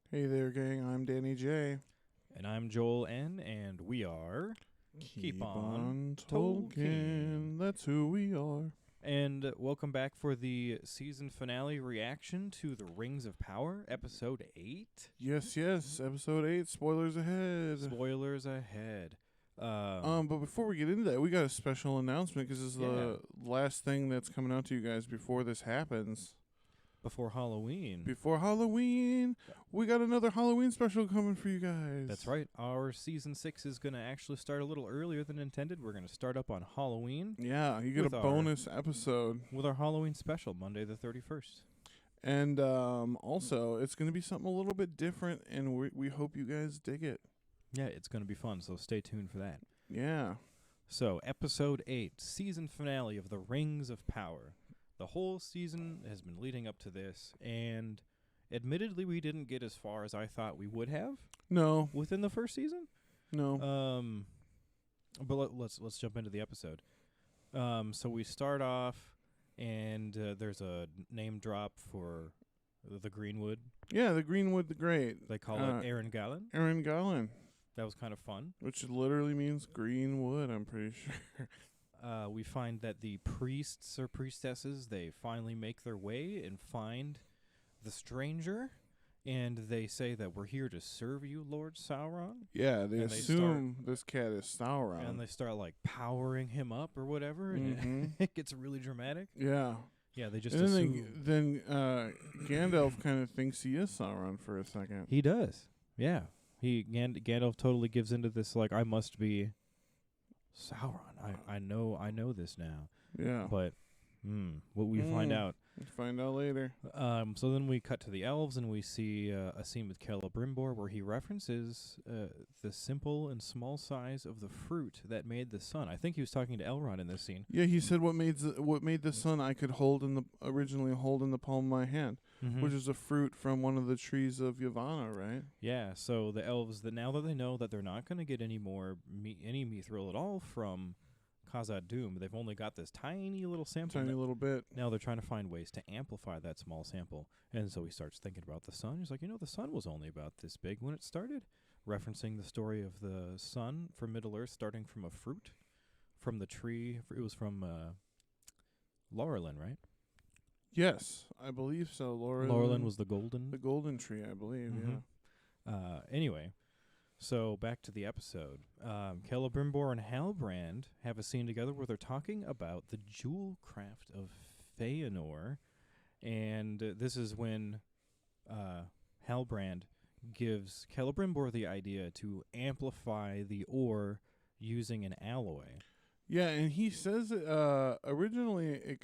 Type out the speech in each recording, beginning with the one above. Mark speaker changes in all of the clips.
Speaker 1: Hey there, gang. I'm Danny J.
Speaker 2: And I'm Joel N, and we are
Speaker 1: Keep on Tolkien.
Speaker 2: Tolkien.
Speaker 1: That's who we are.
Speaker 2: And welcome back for the season finale reaction to The Rings of Power, Episode 8.
Speaker 1: Yes. Episode 8. Spoilers ahead.
Speaker 2: Spoilers ahead.
Speaker 1: But before we get into that, we got a special announcement because this is the last thing that's coming out to you guys before this happens.
Speaker 2: Before Halloween.
Speaker 1: Before Halloween, we got another Halloween special coming for you guys.
Speaker 2: That's right. Our season 6 is going to actually start a little earlier than intended. We're going to start up on Halloween.
Speaker 1: Yeah, you get a bonus episode
Speaker 2: with our Halloween special, Monday the 31st.
Speaker 1: And also, it's going to be something a little bit different, and we hope you guys dig it.
Speaker 2: Yeah, it's going to be fun, so stay tuned for that.
Speaker 1: Yeah.
Speaker 2: So, Episode 8, season finale of The Rings of Power. The whole season has been leading up to this, and admittedly, we didn't get as far as I thought we would have.
Speaker 1: No.
Speaker 2: Within the first season.
Speaker 1: No.
Speaker 2: But let's jump into the episode. So we start off, and there's a name drop for the Greenwood.
Speaker 1: Yeah, the Greenwood the Great.
Speaker 2: They call it Aaron Gallen.
Speaker 1: Aaron Gallen.
Speaker 2: That was kind of fun.
Speaker 1: Which literally means green wood, I'm pretty sure.
Speaker 2: We find that the priests or priestesses, they finally make their way and find the stranger, and they say that we're here to serve you, Lord Sauron.
Speaker 1: Yeah, they assume this cat is Sauron.
Speaker 2: And they start, like, powering him up or whatever, and it gets really dramatic.
Speaker 1: Yeah.
Speaker 2: Yeah, they just
Speaker 1: and
Speaker 2: assume.
Speaker 1: Then Gandalf kind of thinks he is Sauron for a second.
Speaker 2: He does. Yeah. Gandalf totally gives into this, like, I must be Sauron. I know this now.
Speaker 1: Yeah.
Speaker 2: But what we find out.
Speaker 1: We'll find out later.
Speaker 2: So then we cut to the elves, and we see a scene with Celebrimbor where he references the simple and small size of the fruit that made the sun. I think he was talking to Elrond in this scene.
Speaker 1: Yeah, he said what made the sun I could originally hold in the palm of my hand, which is a fruit from one of the trees of Yavanna, right?
Speaker 2: Yeah. So the elves, now that they know that they're not going to get any more any mithril at all from Khazad-dûm, they've only got this tiny little sample.
Speaker 1: Tiny little bit.
Speaker 2: Now they're trying to find ways to amplify that small sample. And so he starts thinking about the sun. He's like, the sun was only about this big when it started. Referencing the story of the sun from Middle-earth starting from a fruit from the tree. It was from Laurelin, right?
Speaker 1: Yes, I believe so.
Speaker 2: Laurelin was the golden
Speaker 1: tree, I believe,
Speaker 2: yeah. Anyway. So, back to the episode. Celebrimbor and Hal Brand have a scene together where they're talking about the jewel craft of Feanor. And this is when Hal Brand gives Celebrimbor the idea to amplify the ore using an alloy.
Speaker 1: Yeah, and he says originally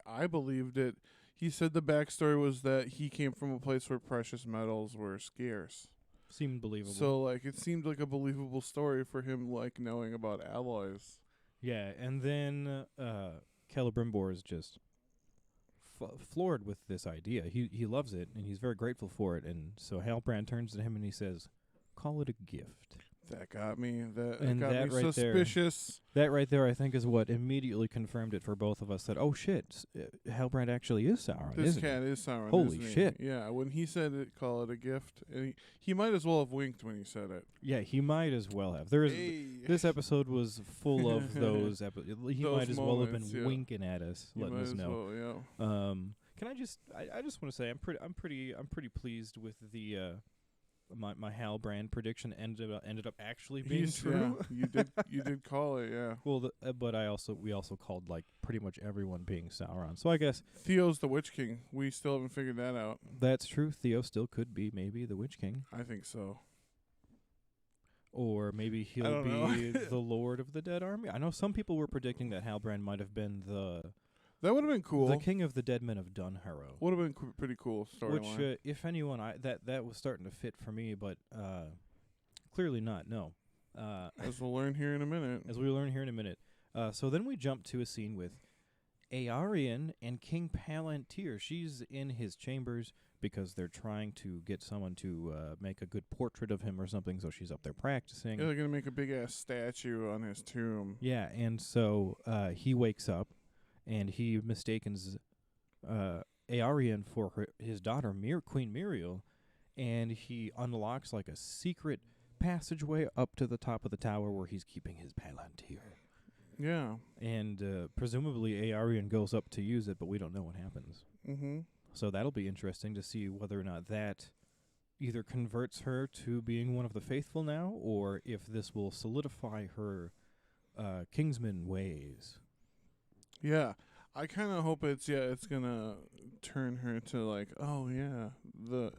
Speaker 1: I believed it. He said the backstory was that he came from a place where precious metals were scarce.
Speaker 2: Seemed believable.
Speaker 1: So, it seemed like a believable story for him, knowing about alloys.
Speaker 2: Yeah, and then Celebrimbor is just floored with this idea. He loves it, and he's very grateful for it. And so Halbrand turns to him and he says, "Call it a gift."
Speaker 1: That got me. That
Speaker 2: and
Speaker 1: got
Speaker 2: that
Speaker 1: me
Speaker 2: right
Speaker 1: suspicious.
Speaker 2: That right there, I think, is what immediately confirmed it for both of us that, oh shit, Halbrand actually is Sauron.
Speaker 1: This cat is Sauron.
Speaker 2: Holy shit!
Speaker 1: Yeah, when he said it, call it a gift, and he might as well have winked when he said it.
Speaker 2: Yeah, he might as well have. This episode was full of those. He might as well have been winking at us, letting us know.
Speaker 1: Well, yeah.
Speaker 2: Can I just want to say I'm pretty pleased with the. My Hal Brand prediction ended up actually being true.
Speaker 1: Yeah, you did call it, yeah.
Speaker 2: Well, but we also called pretty much everyone being Sauron. So I guess
Speaker 1: Theo's the Witch King. We still haven't figured that out.
Speaker 2: That's true. Theo still could be maybe the Witch King.
Speaker 1: I think so.
Speaker 2: Or maybe he'll be the Lord of the Dead Army. I know some people were predicting that Halbrand might have been
Speaker 1: That would have been cool.
Speaker 2: The King of the Dead Men of Dunharrow.
Speaker 1: Would have been pretty cool storyline.
Speaker 2: Which, if anyone, that was starting to fit for me, but clearly not. No.
Speaker 1: As we'll learn here in a minute.
Speaker 2: So then we jump to a scene with Aarion and King Palantir. She's in his chambers because they're trying to get someone to make a good portrait of him or something, so she's up there practicing.
Speaker 1: Yeah, they're going to make a big-ass statue on his tomb.
Speaker 2: Yeah, and so he wakes up, and he mistakes Aarion for his daughter, Queen Muriel, and he unlocks like a secret passageway up to the top of the tower where he's keeping his Palantir.
Speaker 1: Yeah.
Speaker 2: And presumably Aarion goes up to use it, but we don't know what happens.
Speaker 1: Mm-hmm.
Speaker 2: So that'll be interesting to see whether or not that either converts her to being one of the faithful now, or if this will solidify her Kingsman ways.
Speaker 1: Yeah. I kind of hope it's gonna turn her to like, oh yeah, the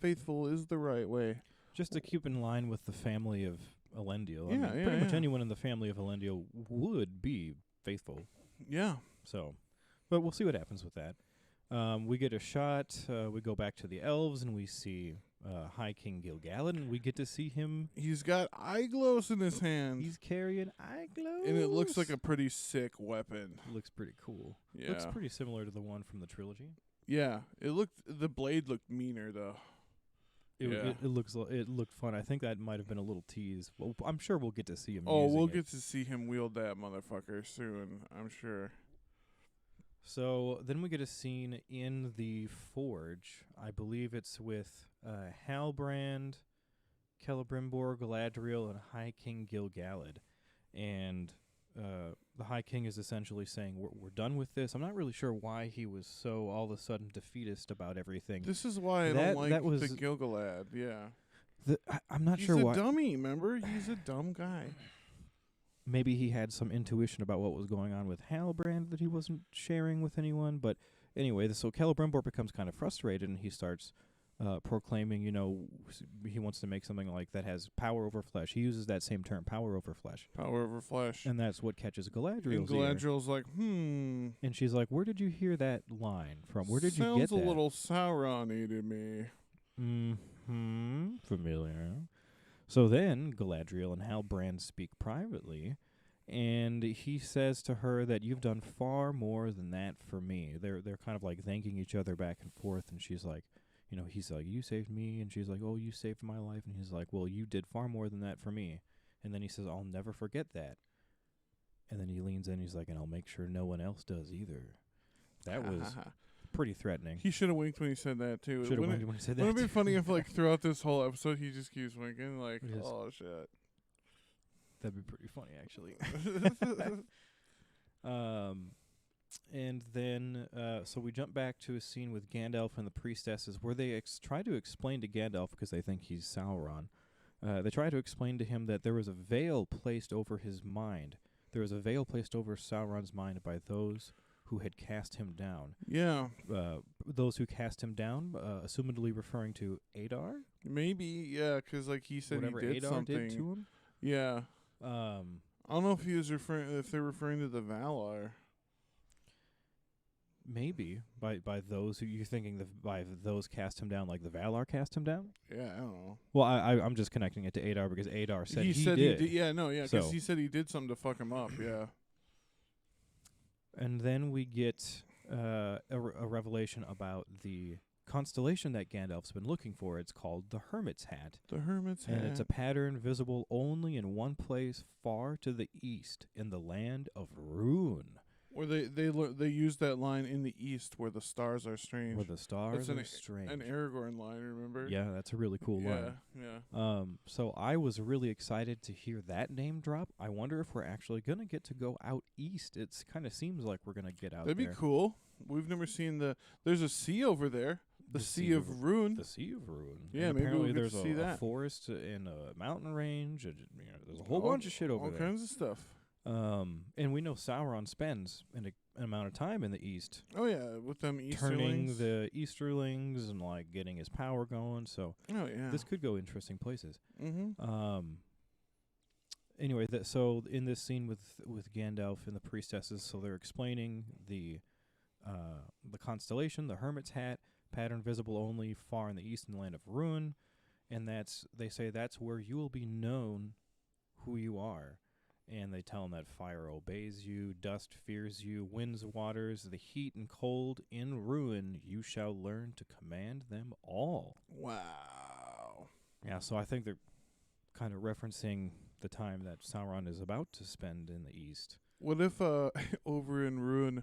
Speaker 1: faithful is the right way.
Speaker 2: Just to keep in line with the family of Elendil.
Speaker 1: Yeah,
Speaker 2: Pretty much anyone in the family of Elendil would be faithful.
Speaker 1: Yeah.
Speaker 2: So, but we'll see what happens with that. We get a shot. We go back to the Elves, and we see High King Gil-galad, and we get to see him.
Speaker 1: He's got eye glows in his hand.
Speaker 2: He's carrying eye glows.
Speaker 1: And it looks like a pretty sick weapon.
Speaker 2: Looks pretty cool.
Speaker 1: Yeah.
Speaker 2: Looks pretty similar to the one from the trilogy.
Speaker 1: Yeah. The blade looked meaner though.
Speaker 2: It looked fun. I think that might have been a little tease. Well, I'm sure we'll get to see him.
Speaker 1: We'll get to see him wield that motherfucker soon, I'm sure.
Speaker 2: So then we get a scene in the Forge. I believe it's with Hal Brand, Celebrimbor, Galadriel, and High King Gil-galad. And the High King is essentially saying, we're done with this. I'm not really sure why he was so all of a sudden defeatist about everything.
Speaker 1: This is why I don't like the Gil-galad, yeah.
Speaker 2: I'm not sure why.
Speaker 1: He's a dummy, remember? He's a dumb guy.
Speaker 2: Maybe he had some intuition about what was going on with Hal Brand that he wasn't sharing with anyone. But anyway, so Celebrimbor becomes kind of frustrated, and he starts proclaiming, he wants to make something like that has power over flesh. He uses that same term, power over flesh.
Speaker 1: Power over flesh.
Speaker 2: And that's what catches Galadriel's ear.
Speaker 1: And Galadriel's like,
Speaker 2: And she's like, where did you hear that line from? Where did you get that?
Speaker 1: Sounds a little Sauron-y to me.
Speaker 2: Familiar. So then Galadriel and Hal Brand speak privately, and he says to her that you've done far more than that for me. They're kind of like thanking each other back and forth, and she's like, he's like, you saved me, and she's like, oh, you saved my life, and he's like, well, you did far more than that for me. And then he says, I'll never forget that. And then he leans in, he's like, and I'll make sure no one else does either. That was pretty threatening.
Speaker 1: He should have winked when he said that, too.
Speaker 2: Should have winked when he said that.
Speaker 1: Wouldn't it be funny if, like, throughout this whole episode, he just keeps winking, like, oh, shit.
Speaker 2: That'd be pretty funny, actually. And then, so we jump back to a scene with Gandalf and the priestesses where they try to explain to Gandalf, because they think he's Sauron, they try to explain to him that there was a veil placed over his mind. There was a veil placed over Sauron's mind by those who had cast him down.
Speaker 1: Yeah.
Speaker 2: Those who cast him down, assumedly referring to Adar?
Speaker 1: Maybe, yeah, because, like, he said
Speaker 2: whatever
Speaker 1: he did
Speaker 2: Adar
Speaker 1: something.
Speaker 2: did to him?
Speaker 1: Yeah. I don't know if they're referring to the Valar.
Speaker 2: Maybe by those who you're thinking by those cast him down, like the Valar cast him down.
Speaker 1: Yeah, I don't know.
Speaker 2: Well, I'm just connecting it to Adar because Adar said he
Speaker 1: said
Speaker 2: did.
Speaker 1: He did. Yeah, no, yeah, because he said he did something to fuck him up. Yeah.
Speaker 2: And then we get a revelation about the constellation that Gandalf's been looking for. It's called the Hermit's Hat.
Speaker 1: The Hermit's Hat.
Speaker 2: And it's a pattern visible only in one place far to the east, in the land of Rhûn.
Speaker 1: Or they use that line in the east where the stars are strange.
Speaker 2: Where the stars are strange.
Speaker 1: An Aragorn line, remember?
Speaker 2: Yeah, that's a really cool line.
Speaker 1: Yeah.
Speaker 2: So I was really excited to hear that name drop. I wonder if we're actually going to get to go out east. It kind of seems like we're going to get out there.
Speaker 1: That'd be cool. We've never seen there's a sea over there. The Sea of Rhûn.
Speaker 2: The Sea of Rhûn.
Speaker 1: Yeah,
Speaker 2: and
Speaker 1: maybe
Speaker 2: apparently
Speaker 1: we'll
Speaker 2: there's a forest and a mountain range. And, there's a whole bunch of shit over there.
Speaker 1: All kinds of stuff.
Speaker 2: And we know Sauron spends an amount of time in the east.
Speaker 1: Oh yeah, with them Easterlings.
Speaker 2: Turning the Easterlings and like getting his power going. So this could go interesting places.
Speaker 1: Mm-hmm.
Speaker 2: Anyway, so in this scene with Gandalf and the priestesses, so they're explaining the constellation, the Hermit's Hat, pattern visible only far in the east in the land of Rhûn, and they say that's where you will be known who you are. And they tell him that fire obeys you, dust fears you, winds, waters, the heat and cold in Rhûn, you shall learn to command them all.
Speaker 1: Wow.
Speaker 2: Yeah, so I think they're kind of referencing the time that Sauron is about to spend in the east.
Speaker 1: What if over in Rhûn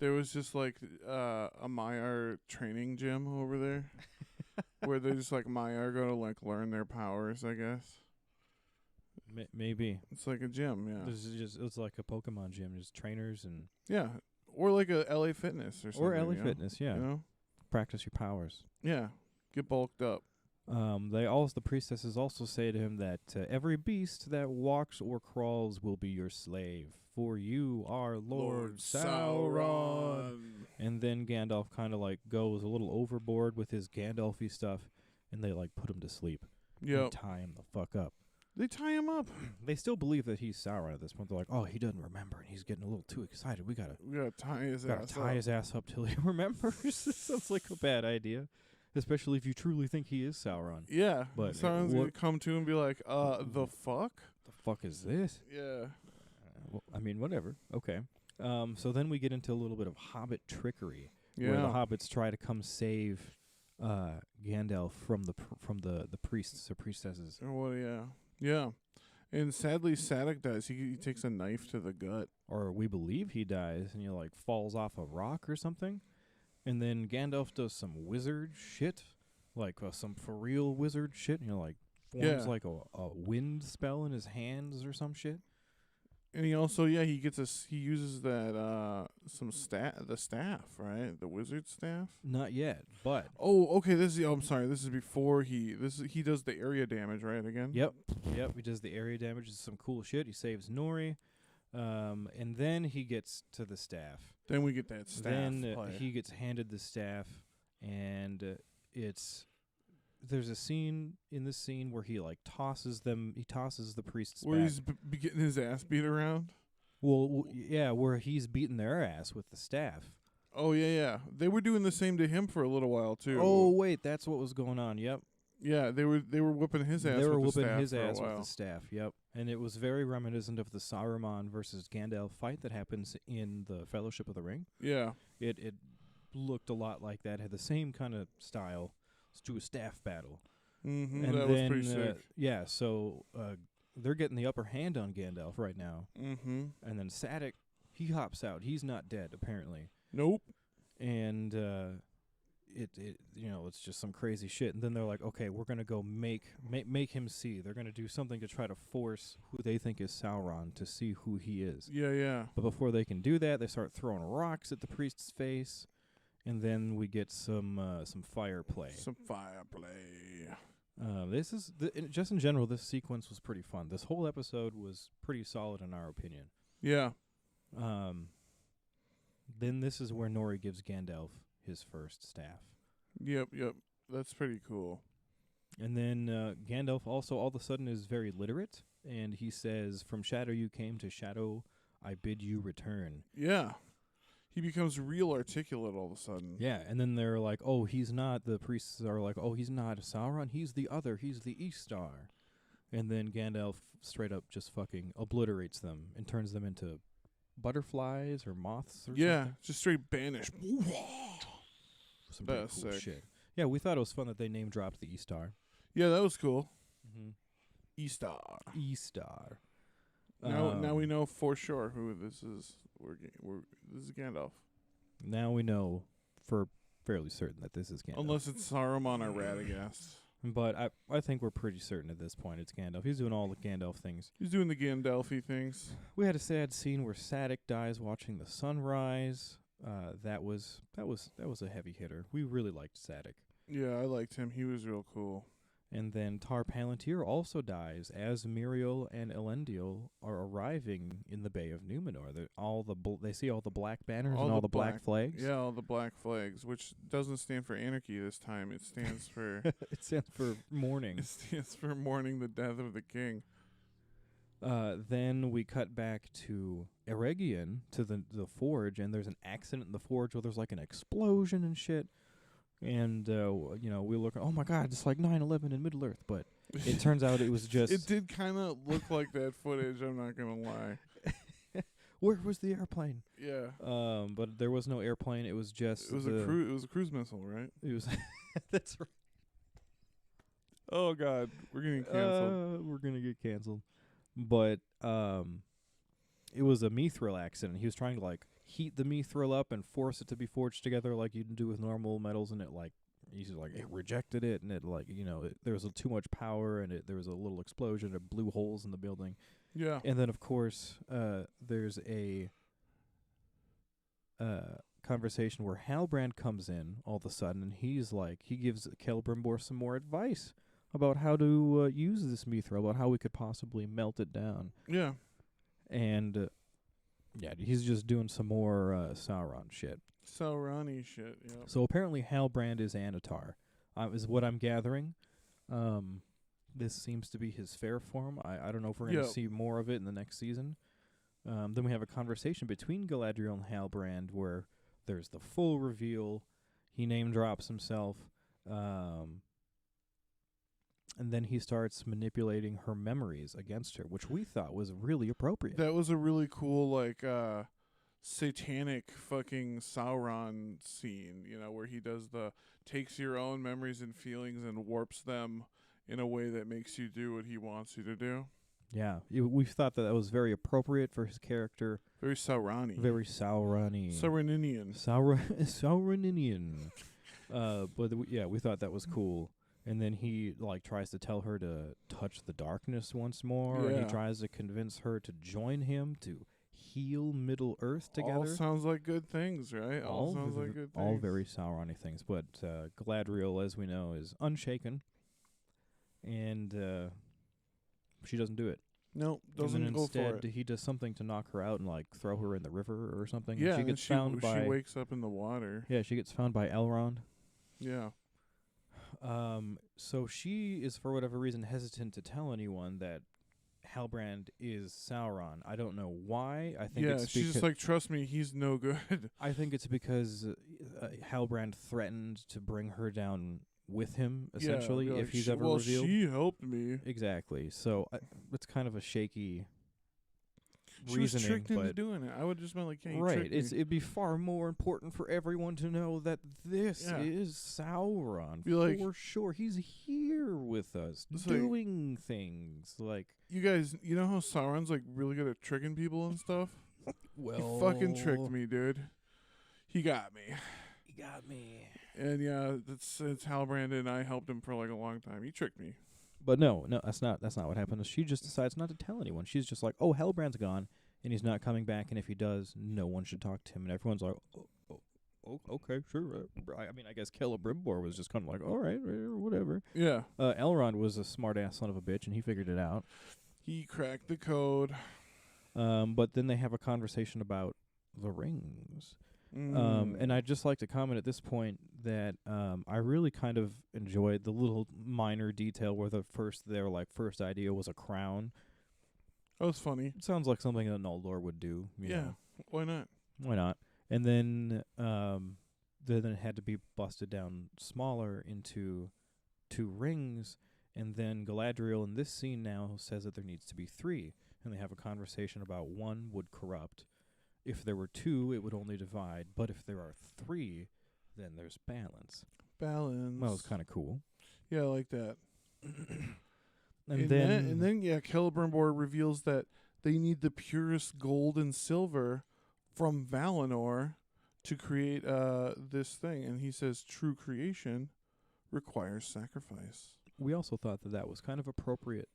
Speaker 1: there was just like a Maiar training gym over there? where they're just like Maya are gonna like learn their powers, I guess.
Speaker 2: Maybe.
Speaker 1: It's like a gym, yeah.
Speaker 2: It's like a Pokemon gym, just trainers and
Speaker 1: Yeah. Or like a LA Fitness or something.
Speaker 2: or LA Fitness, yeah.
Speaker 1: You know?
Speaker 2: Practice your powers.
Speaker 1: Yeah. Get bulked up.
Speaker 2: The priestesses also say to him that every beast that walks or crawls will be your slave, for you are Lord Sauron. And then Gandalf kind of like goes a little overboard with his Gandalfy stuff, and they like put him to sleep.
Speaker 1: Yep.
Speaker 2: And tie him the fuck up.
Speaker 1: They tie him up.
Speaker 2: They still believe that he's Sauron at this point. They're like, oh, he doesn't remember, and he's getting a little too excited. We gotta
Speaker 1: tie his ass up.
Speaker 2: his ass up till he remembers. This sounds like a bad idea, especially if you truly think he is Sauron.
Speaker 1: Yeah,
Speaker 2: but
Speaker 1: Sauron's gonna come to him and be like, the fuck?
Speaker 2: The fuck is this?
Speaker 1: Yeah.
Speaker 2: Well, I mean, whatever. Okay. So then we get into a little bit of Hobbit trickery,
Speaker 1: Yeah.
Speaker 2: where the hobbits try to come save Gandalf from the priests or priestesses.
Speaker 1: Well, yeah. Yeah. And sadly, Sadok dies. He takes a knife to the gut.
Speaker 2: Or we believe he dies, and like falls off a rock or something. And then Gandalf does some wizard shit, like some for real wizard shit. Like forms like a wind spell in his hands or some shit.
Speaker 1: And he also, he uses that the staff, right? The wizard staff.
Speaker 2: Not yet, but
Speaker 1: oh, okay. I'm sorry. This is before he does the area damage, right? Again.
Speaker 2: Yep. He does the area damage. It's some cool shit. He saves Nori, and then he gets to the staff.
Speaker 1: Then we get that staff.
Speaker 2: Then he gets handed the staff, and there's a scene in this scene where he like tosses the priests
Speaker 1: where
Speaker 2: back.
Speaker 1: he's getting his ass beat around.
Speaker 2: Well, yeah, where he's beating their ass with the staff.
Speaker 1: Oh yeah. They were doing the same to him for a little while too.
Speaker 2: Oh wait, that's what was going on. Yep.
Speaker 1: Yeah, they were whooping his ass.
Speaker 2: They were
Speaker 1: with
Speaker 2: whooping
Speaker 1: the staff
Speaker 2: his
Speaker 1: for a
Speaker 2: ass with
Speaker 1: while.
Speaker 2: the staff. Yep. And it was very reminiscent of the Saruman versus Gandalf fight that happens in the Fellowship of the Ring.
Speaker 1: Yeah.
Speaker 2: It looked a lot like that. Had the same kind of style. Let's do a staff battle.
Speaker 1: Mm-hmm.
Speaker 2: And
Speaker 1: that
Speaker 2: then,
Speaker 1: was pretty sick.
Speaker 2: So they're getting the upper hand on Gandalf right now.
Speaker 1: Mm-hmm.
Speaker 2: And then Sadok, he hops out. He's not dead, apparently.
Speaker 1: Nope.
Speaker 2: And it's just some crazy shit. And then they're like, okay, we're gonna go make him see. They're gonna do something to try to force who they think is Sauron to see who he is.
Speaker 1: Yeah.
Speaker 2: But before they can do that, they start throwing rocks at the priest's face, and then we get some fire play.
Speaker 1: Some fire play.
Speaker 2: This is just in general. This sequence was pretty fun. This whole episode was pretty solid in our opinion.
Speaker 1: Yeah.
Speaker 2: Then this is where Nori gives Gandalf his first staff.
Speaker 1: Yep. That's pretty cool.
Speaker 2: And then Gandalf also all of a sudden is very literate, and he says, "From shadow you came, to shadow I bid you return."
Speaker 1: Yeah. He becomes real articulate all of a sudden.
Speaker 2: Yeah, and then they're like, "Oh, he's not." The priests are like, "Oh, he's not Sauron. He's the other. He's the Istar." And then Gandalf straight up just fucking obliterates them and turns them into butterflies or moths or something.
Speaker 1: Just straight banish.
Speaker 2: Some pretty
Speaker 1: That's
Speaker 2: cool
Speaker 1: sick.
Speaker 2: shit. Yeah, we thought it was fun that they name dropped the Istar.
Speaker 1: Yeah, that was cool.
Speaker 2: Mm-hmm.
Speaker 1: Istar.
Speaker 2: Istar.
Speaker 1: Now we know for sure who this is. This is Gandalf.
Speaker 2: Now we know for fairly certain that this is Gandalf.
Speaker 1: Unless it's Saruman or Radagast.
Speaker 2: But I think we're pretty certain at this point it's Gandalf. He's doing all the Gandalf things.
Speaker 1: He's doing the Gandalfy things.
Speaker 2: We had a sad scene where Sadok dies watching the sunrise. That was a heavy hitter. We really liked Sadok.
Speaker 1: Yeah, I liked him. He was real cool.
Speaker 2: And then Tar Palantir also dies as Miriel and Elendil are arriving in the Bay of Numenor. They see all the black banners and all the black flags.
Speaker 1: Yeah, all the black flags, which doesn't stand for anarchy this time. It stands for...
Speaker 2: It stands for mourning.
Speaker 1: It stands for mourning the death of the king.
Speaker 2: Then we cut back to Eregion, to the forge, and there's an accident in the forge where there's like an explosion and shit. And, we look, oh my God, it's like 9/11 in Middle-earth. But it turns out it was just...
Speaker 1: It did kind of look like that footage, I'm not going to lie.
Speaker 2: Where was the airplane?
Speaker 1: Yeah.
Speaker 2: But there was no airplane. It was just...
Speaker 1: It was a cruise missile, right?
Speaker 2: It was... That's right.
Speaker 1: Oh, God. We're getting canceled.
Speaker 2: We're going to get canceled. But it was a mithril accident. He was trying to, like, heat the mithril up and force it to be forged together like you do with normal metals, and it, like, he's like, it rejected it, and it, like, there was too much power, and there was a little explosion, it blew holes in the building.
Speaker 1: Yeah.
Speaker 2: And then, of course, there's a conversation where Hal Brand comes in all of a sudden, and he gives Celebrimbor some more advice about how to use this mithril, about how we could possibly melt it down.
Speaker 1: Yeah.
Speaker 2: And, he's just doing some more Sauron shit.
Speaker 1: Sauron-y shit, yeah.
Speaker 2: So apparently Hal Brand is Anatar, is what I'm gathering. This seems to be his fair form. I don't know if we're going to see more of it in the next season. Then we have a conversation between Galadriel and Hal Brand where there's the full reveal. He name drops himself. And then he starts manipulating her memories against her, which we thought was really appropriate.
Speaker 1: That was a really cool, like, satanic fucking Sauron scene, where he takes your own memories and feelings and warps them in a way that makes you do what he wants you to do.
Speaker 2: Yeah, we thought that was very appropriate for his character.
Speaker 1: Very Sauron-y.
Speaker 2: Very Sauron-y.
Speaker 1: Sauroninian.
Speaker 2: Sauroninian. But we thought that was cool. And then he tries to tell her to touch the darkness once more.
Speaker 1: Yeah.
Speaker 2: And he tries to convince her to join him to heal Middle Earth together.
Speaker 1: All sounds like good things, right? All sounds like good things.
Speaker 2: All very Sauron-y things. But Galadriel, as we know, is unshaken. And she doesn't do it.
Speaker 1: No, doesn't
Speaker 2: and then
Speaker 1: go for it.
Speaker 2: instead, he does something to knock her out and throw her in the river or something.
Speaker 1: Yeah,
Speaker 2: and she gets found by.
Speaker 1: She wakes up in the water.
Speaker 2: Yeah, she gets found by Elrond.
Speaker 1: Yeah.
Speaker 2: So she is, for whatever reason, hesitant to tell anyone that Halbrand is Sauron. I don't know why. I think it's
Speaker 1: she's just like, trust me, he's no good.
Speaker 2: I think it's because Halbrand threatened to bring her down with him, essentially, if he's ever revealed.
Speaker 1: She helped me.
Speaker 2: Exactly. So it's kind of a shaky
Speaker 1: she
Speaker 2: reasoning.
Speaker 1: Was tricked into doing it. I would just been like, hey,
Speaker 2: right. It'd be far more important for everyone to know that this is Sauron.
Speaker 1: Be like,
Speaker 2: for sure. He's here with us, doing things. Like,
Speaker 1: you guys, you know how Sauron's really good at tricking people and stuff?
Speaker 2: Well,
Speaker 1: he fucking tricked me, dude. He got me. And it's Halbrand, and I helped him for a long time. He tricked me.
Speaker 2: But no, that's not what happened. She just decides not to tell anyone. She's just like, oh, Halbrand's gone, and he's not coming back, and if he does, no one should talk to him. And everyone's like, oh okay, sure. I guess Celebrimbor was just kind of like, all right, whatever.
Speaker 1: Yeah.
Speaker 2: Elrond was a smart-ass son of a bitch, and he figured it out.
Speaker 1: He cracked the code.
Speaker 2: But then they have a conversation about the rings. And I'd just like to comment at this point that I really kind of enjoyed the little minor detail where their first idea was a crown.
Speaker 1: That was funny.
Speaker 2: It sounds like something that Noldor would do. You know.
Speaker 1: Why not?
Speaker 2: Why not? And then it had to be busted down smaller into 2 rings. And then Galadriel in this scene now says that there needs to be 3. And they have a conversation about 1 would corrupt. If there were 2, it would only divide. But if there are 3, then there's balance.
Speaker 1: Balance.
Speaker 2: Well, it's kind of cool.
Speaker 1: Yeah, I like that.
Speaker 2: and then
Speaker 1: Celebrimbor reveals that they need the purest gold and silver from Valinor to create this thing. And he says true creation requires sacrifice.
Speaker 2: We also thought that was kind of appropriate.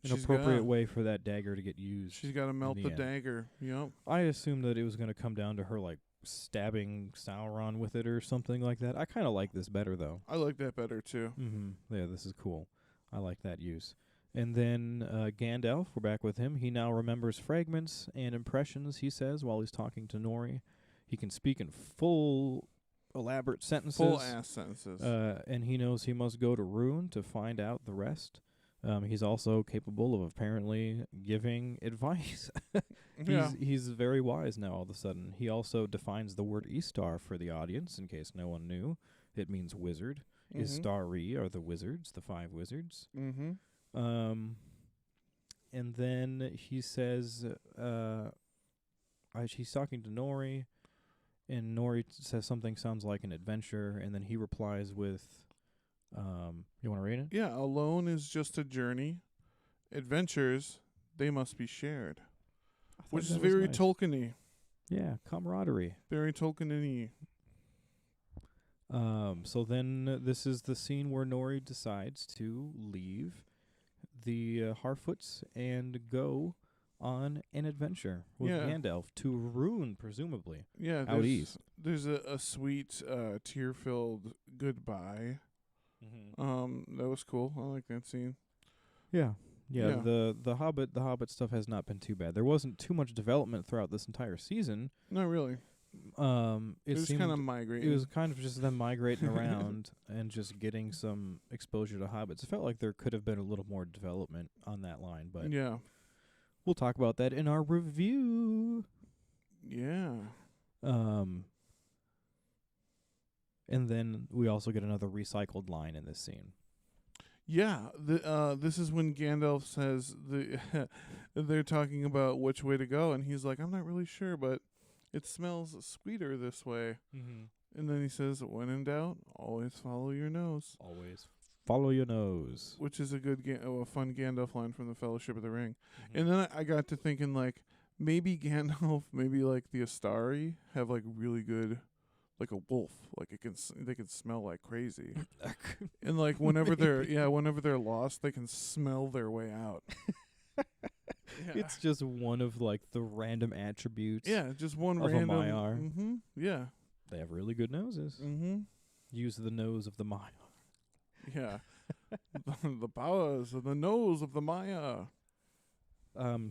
Speaker 2: An appropriate way for that dagger to get used.
Speaker 1: She's got to melt the dagger. Yep.
Speaker 2: I assumed that it was going to come down to her stabbing Sauron with it or something like that. I kind of like this better though.
Speaker 1: I like that better too.
Speaker 2: Mm-hmm. Yeah, this is cool. I like that use. And then Gandalf, we're back with him. He now remembers fragments and impressions, he says, while he's talking to Nori. He can speak in full, elaborate sentences.
Speaker 1: Full-ass sentences.
Speaker 2: And he knows he must go to Rune to find out the rest. He's also capable of apparently giving advice. He's very wise now all of a sudden. He also defines the word Istar for the audience, in case no one knew. It means wizard. Mm-hmm. Istari are the wizards, the 5 wizards.
Speaker 1: Mm-hmm.
Speaker 2: And then he says, he's talking to Nori, and Nori says something sounds like an adventure, and then he replies with, you want to read it?
Speaker 1: Yeah, alone is just a journey. Adventures, they must be shared. Which is very nice. Tolkien-y.
Speaker 2: Yeah, camaraderie.
Speaker 1: Very Tolkien-y.
Speaker 2: So then this is the scene where Nori decides to leave the Harfoots and go on an adventure with
Speaker 1: Yeah.
Speaker 2: Gandalf to Rune, presumably.
Speaker 1: Yeah,
Speaker 2: Out east.
Speaker 1: there's a sweet tear-filled goodbye. That was cool. I like that scene.
Speaker 2: Yeah. Yeah,
Speaker 1: Yeah.
Speaker 2: the Hobbit stuff has not been too bad. There wasn't too much development throughout this entire season.
Speaker 1: Not really.
Speaker 2: It
Speaker 1: was
Speaker 2: seemed
Speaker 1: kind of migrating.
Speaker 2: it was kind of just them migrating around and just getting some exposure to hobbits. It felt like there could have been a little more development on that line, but
Speaker 1: Yeah.
Speaker 2: we'll talk about that in our review.
Speaker 1: Yeah.
Speaker 2: And then we also get another recycled line in this scene.
Speaker 1: Yeah, this is when Gandalf says they're talking about which way to go, and he's like, I'm not really sure, but it smells sweeter this way.
Speaker 2: Mm-hmm.
Speaker 1: And then he says, when in doubt, always follow your nose.
Speaker 2: Always follow your nose.
Speaker 1: Which is a good, a fun Gandalf line from the Fellowship of the Ring. Mm-hmm. And then I got to thinking, like, maybe Gandalf, maybe like the Astari have like really good, like a wolf, like they can smell like crazy. And like whenever they're lost, they can smell their way out. Yeah.
Speaker 2: It's just one of like the random attributes.
Speaker 1: Yeah, just one
Speaker 2: of
Speaker 1: random.
Speaker 2: A Maiar.
Speaker 1: Mm-hmm. Yeah.
Speaker 2: They have really good noses.
Speaker 1: Mm-hmm.
Speaker 2: Use the nose of the Maiar.
Speaker 1: Yeah. The powers of the nose of the Maya.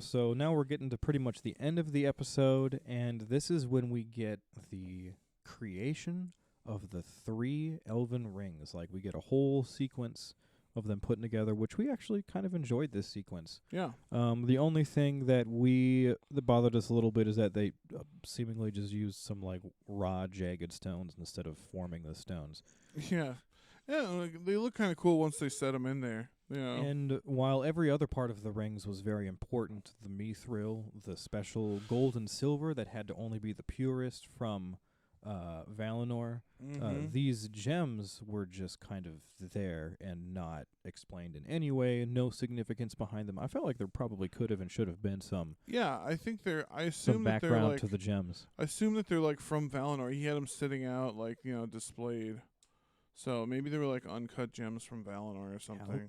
Speaker 2: So now we're getting to pretty much the end of the episode, and this is when we get the creation of the 3 elven rings. Like, we get a whole sequence of them putting together, which we actually kind of enjoyed this sequence.
Speaker 1: Yeah.
Speaker 2: The only thing that bothered us a little bit is that they seemingly just used some like raw jagged stones instead of forming the stones.
Speaker 1: Yeah. Yeah, like, they look kind of cool once they set them in there. You know.
Speaker 2: And while every other part of the rings was very important, the mithril, the special gold and silver that had to only be the purest from Valinor, these gems were just kind of there and not explained in any way, no significance behind them. I felt like there probably could have and should have been some.
Speaker 1: Yeah, I think I assume
Speaker 2: some
Speaker 1: that
Speaker 2: background
Speaker 1: they're like,
Speaker 2: to the gems.
Speaker 1: I assume that they're like from Valinor. He had them sitting out, like, you know, displayed. So maybe they were like uncut gems from Valinor or something.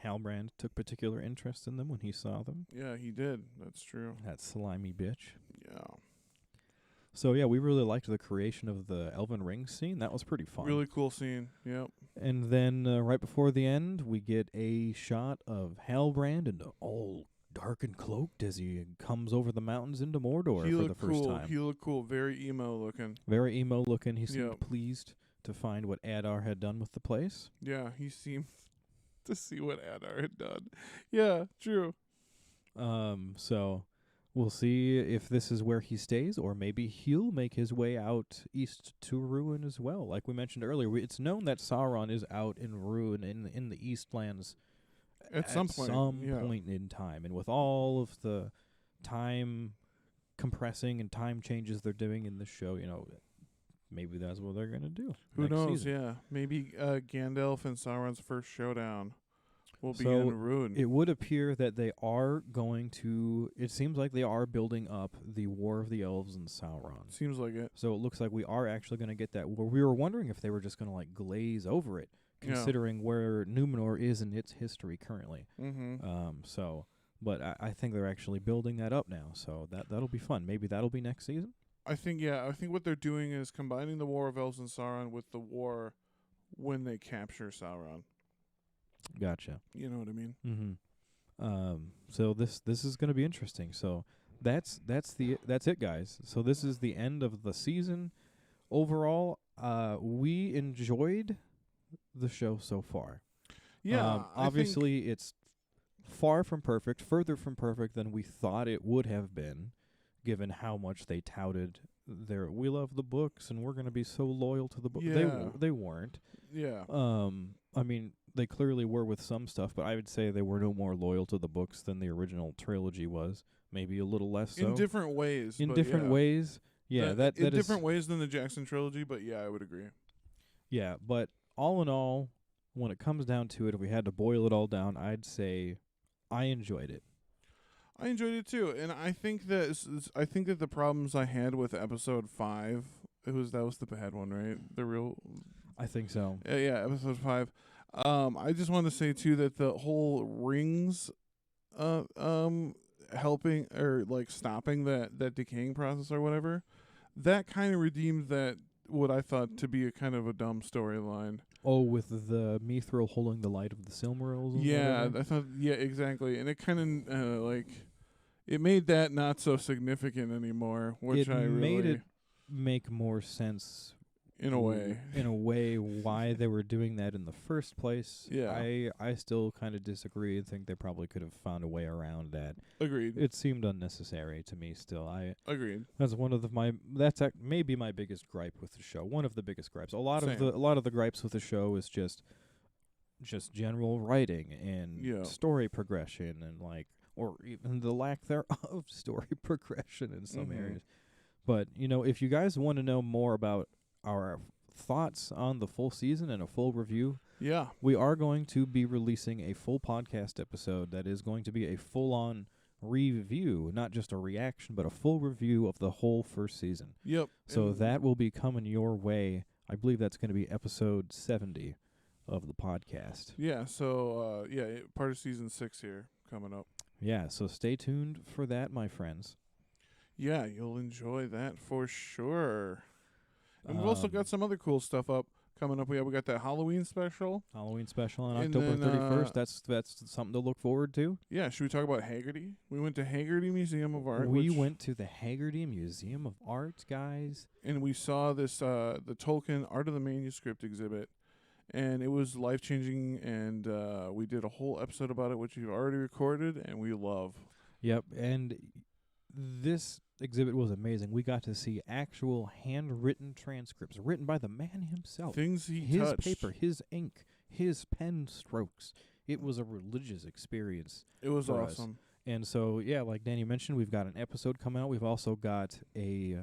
Speaker 2: Hal Brand took particular interest in them when he saw them.
Speaker 1: Yeah, he did. That's true.
Speaker 2: That slimy bitch.
Speaker 1: Yeah.
Speaker 2: So yeah, we really liked the creation of the Elven Ring scene. That was pretty fun.
Speaker 1: Really cool scene. Yep.
Speaker 2: And then right before the end, we get a shot of Hal Brand and all dark and cloaked as he comes over the mountains into Mordor for the first time.
Speaker 1: He looked cool. Very emo looking.
Speaker 2: Very emo looking. He seemed pleased to find what Adar had done with the place.
Speaker 1: Yeah, he seemed to see what Adar had done. Yeah, true.
Speaker 2: So we'll see if this is where he stays, or maybe he'll make his way out east to Ruin as well. Like we mentioned earlier, it's known that Sauron is out in Ruin in the Eastlands
Speaker 1: at some
Speaker 2: point in time. And with all of the time compressing and time changes they're doing in the show, you know, maybe that's what they're going to do.
Speaker 1: Who knows,
Speaker 2: season.
Speaker 1: Yeah. Maybe Gandalf and Sauron's first showdown will be in Ruin.
Speaker 2: It would appear that they are going to... It seems like they are building up the War of the Elves and Sauron.
Speaker 1: Seems like it.
Speaker 2: So it looks like we are actually going to get that. We were wondering if they were just going to like glaze over it, considering where Numenor is in its history currently.
Speaker 1: Mm-hmm.
Speaker 2: But I think they're actually building that up now. So that'll be fun. Maybe that'll be next season.
Speaker 1: I think what they're doing is combining the War of Elves and Sauron with the war when they capture Sauron.
Speaker 2: Gotcha.
Speaker 1: You know what I mean?
Speaker 2: Mm-hmm. So this is going to be interesting. So that's it, guys. So this is the end of the season. Overall, we enjoyed the show so far.
Speaker 1: Yeah.
Speaker 2: Obviously, it's far from perfect, further from perfect than we thought it would have been, given how much they touted we love the books and we're going to be so loyal to the book.
Speaker 1: Yeah.
Speaker 2: They weren't.
Speaker 1: Yeah.
Speaker 2: I mean, they clearly were with some stuff, but I would say they were no more loyal to the books than the original trilogy was. Maybe a little less so.
Speaker 1: In different ways.
Speaker 2: In different ways. Yeah, that
Speaker 1: in different ways than the Jackson trilogy, but yeah, I would agree.
Speaker 2: Yeah, but all in all, when it comes down to it, if we had to boil it all down, I'd say I enjoyed it.
Speaker 1: I enjoyed it too, and I think that the problems I had with episode 5 that was the bad one, right? The real.
Speaker 2: I think so.
Speaker 1: Yeah, episode 5. I just want to say too that the whole rings, helping or like stopping that decaying process or whatever, that kind of redeemed that what I thought to be a kind of a dumb storyline.
Speaker 2: Oh, with the Mithril holding the light of the Silmarils.
Speaker 1: Yeah, I thought. Yeah, exactly, and it kind of like it made that not so significant anymore, which
Speaker 2: it
Speaker 1: I really
Speaker 2: made it make more sense
Speaker 1: in a way.
Speaker 2: In a way, why they were doing that in the first place.
Speaker 1: Yeah.
Speaker 2: I still kind of disagree and think they probably could have found a way around that.
Speaker 1: Agreed.
Speaker 2: It seemed unnecessary to me still.
Speaker 1: Agreed.
Speaker 2: That's one of that's maybe my biggest gripe with the show. One of the biggest gripes. A lot
Speaker 1: Same.
Speaker 2: of the gripes with the show is just general writing and story progression and or even the lack thereof story progression in some areas. But, if you guys want to know more about our thoughts on the full season and a full review, we are going to be releasing a full podcast episode that is going to be a full-on review, not just a reaction, but a full review of the whole first season.
Speaker 1: Yep.
Speaker 2: So that will be coming your way. I believe that's going to be episode 70 of the podcast.
Speaker 1: Yeah, so, part of season 6 here coming up.
Speaker 2: Yeah, so stay tuned for that, my friends.
Speaker 1: Yeah, you'll enjoy that for sure. And we've also got some other cool stuff up coming up. We got that Halloween special.
Speaker 2: On October 31st. That's something to look forward to.
Speaker 1: Yeah, should we talk about Haggerty? We went to Haggerty Museum of Art.
Speaker 2: We went to the Haggerty Museum of Art, guys.
Speaker 1: And we saw this, the Tolkien Art of the Manuscript exhibit. And it was life-changing, and we did a whole episode about it, which you've already recorded, and we love.
Speaker 2: Yep, and this exhibit was amazing. We got to see actual handwritten transcripts written by the man himself.
Speaker 1: Things he
Speaker 2: his
Speaker 1: touched.
Speaker 2: Paper, his ink, his pen strokes. It was a religious experience.
Speaker 1: It was
Speaker 2: for
Speaker 1: awesome.
Speaker 2: Us. And so, yeah, like Danny mentioned, we've got an episode coming out. We've also got a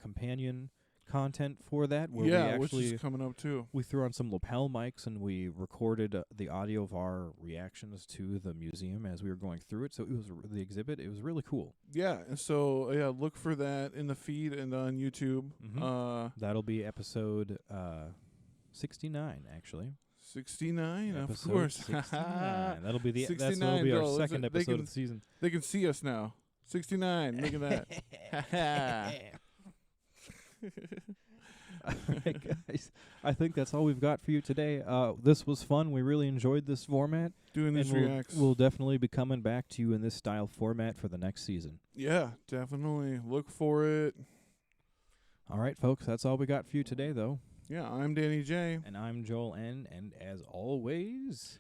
Speaker 2: companion content for that. Where
Speaker 1: which is coming up too.
Speaker 2: We threw on some lapel mics and we recorded the audio of our reactions to the museum as we were going through it. So it was the exhibit. It was really cool.
Speaker 1: Yeah, and so look for that in the feed and on YouTube.
Speaker 2: That'll be episode 69, actually.
Speaker 1: 69,
Speaker 2: episode
Speaker 1: of course.
Speaker 2: 69. That'll be the
Speaker 1: 69,
Speaker 2: that'll be our
Speaker 1: though.
Speaker 2: second episode of the season.
Speaker 1: They can see us now. 69. Look at that.
Speaker 2: All right, guys. I think that's all we've got for you today. This was fun. We really enjoyed this format.
Speaker 1: Doing these reacts.
Speaker 2: We'll definitely be coming back to you in this style format for the next season.
Speaker 1: Yeah, definitely. Look for it.
Speaker 2: All right, folks. That's all we got for you today, though.
Speaker 1: Yeah, I'm Danny J.
Speaker 2: And I'm Joel N. And as always,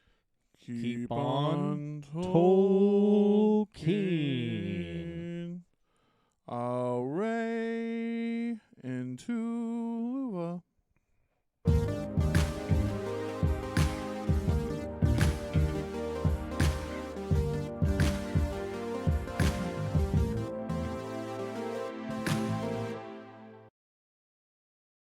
Speaker 1: keep on
Speaker 2: Tolkien.
Speaker 1: Array into